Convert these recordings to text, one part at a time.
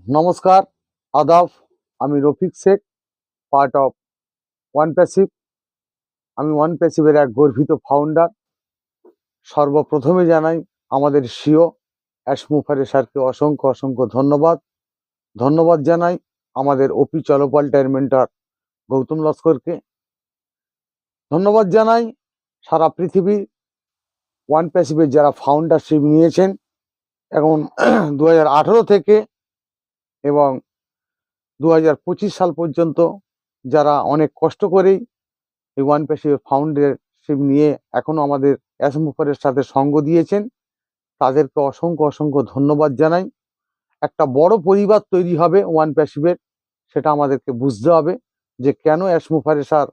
নমস্কার, আদাব। আমি Rafiq Sheikh, part of one passive. আমি ওয়ান প্যাসিভের এক গর্বিত ফাউন্ডার। সর্বপ্রথমে জানাই আমাদের সিও অ্যাশমুফারে স্যারকে অসংখ্য অসংখ্য ধন্যবাদ। ধন্যবাদ জানাই আমাদের ওপি চলপাল্টার মেন্টর গৌতম লস্করকে। ধন্যবাদ জানাই সারা পৃথিবী ওয়ান প্যাসিভের যারা ফাউন্ডারশিপ নিয়েছেন এখন 2018 থেকে এবং 2025 সাল পর্যন্ত, যারা অনেক কষ্ট করেই এই ওয়ান প্যাসিভ ফাউন্ডারশিপ নিয়ে এখনো আমাদের অ্যাশমুফারের সাথে সঙ্গ দিয়েছেন, তাদেরকে অসংখ্য অসংখ্য ধন্যবাদ জানাই। একটা বড় পরিবার তৈরি হবে ওয়ান প্যাসিভের, সেটা আমাদেরকে বুঝতে হবে যে কেন অ্যাশমুফারে স্যার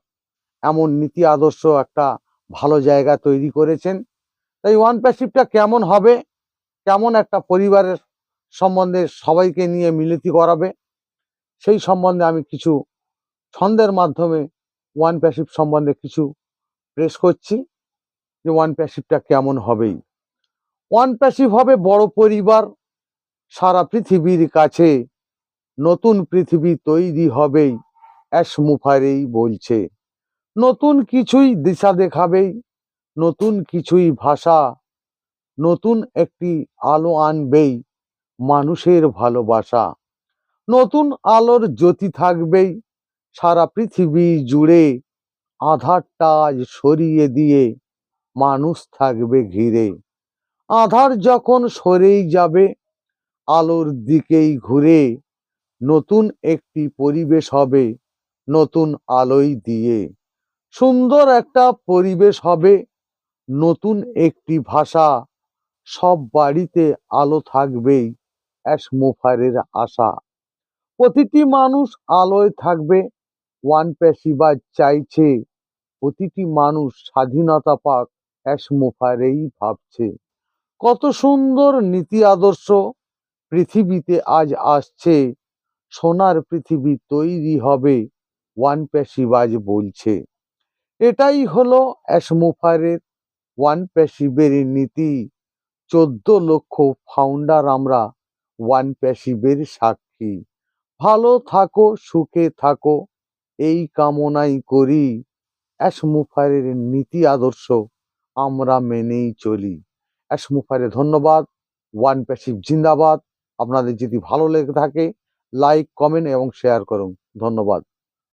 এমন নীতি আদর্শ একটা ভালো জায়গা তৈরি করেছেন। তাই ওয়ান প্যাসিভটা কেমন হবে, কেমন একটা পরিবারের সম্বন্ধে সবাইকে নিয়ে মিলিতি করাবে, সেই সম্বন্ধে আমি কিছু ছন্দের মাধ্যমে ওয়ান প্যাসিভ সম্বন্ধে কিছু প্রেস করছি যে ওয়ান প্যাসিভটা কেমন হবেই। ওয়ান প্যাসিভ হবে বড় পরিবার, সারা পৃথিবীর কাছে নতুন পৃথিবী তৈরি হবেই, অ্যাশমুফারেই বলছে। নতুন কিছুই দিশা দেখাবেই, নতুন কিছুই ভাষা, নতুন একটি আলো আনবেই মানুষের ভালোবাসা। নতুন আলোর জ্যোতি থাকবেই সারা পৃথিবী জুড়ে, আধারটা আজ সরিয়ে দিয়ে মানুষ থাকবে ঘিরে। আধার যখন সরেই যাবে আলোর দিকেই ঘুরে, নতুন একটি পরিবেশ হবে নতুন আলোয় দিয়ে। সুন্দর একটা পরিবেশ হবে, নতুন একটি ভাষা, সব বাড়িতে আলো থাকবেই অ্যাশমুফারের আশা। প্রতিটি মানুষ আলোয় থাকবে, ওয়ান প্যাসিভার চাইছে প্রতিটি মানুষ স্বাধীনতা পাক, অ্যাশমুফারেই ভাবছে। কত সুন্দর নীতি আদর্শ পৃথিবীতে আজ আসছে, সোনার পৃথিবী তৈরি হবে ওয়ান প্যাসিভ আজ বলছে। এটাই হলো অ্যাশমুফারের ওয়ান প্যাসিভের নীতি। 14 লক্ষ ফাউন্ডার আমরা ওয়ান প্যাসিভের সাক্ষী। ভালো থাকো, সুখে থাকো, এই কামনাই করি। অ্যাশমুফারের নীতি আদর্শ আমরা মেনেই চলি। অ্যাশমুফারে ধন্যবাদ। ওয়ান প্যাসিভ জিন্দাবাদ। আপনাদের যদি ভালো লেগে থাকে লাইক, কমেন্ট এবং শেয়ার করুন। ধন্যবাদ।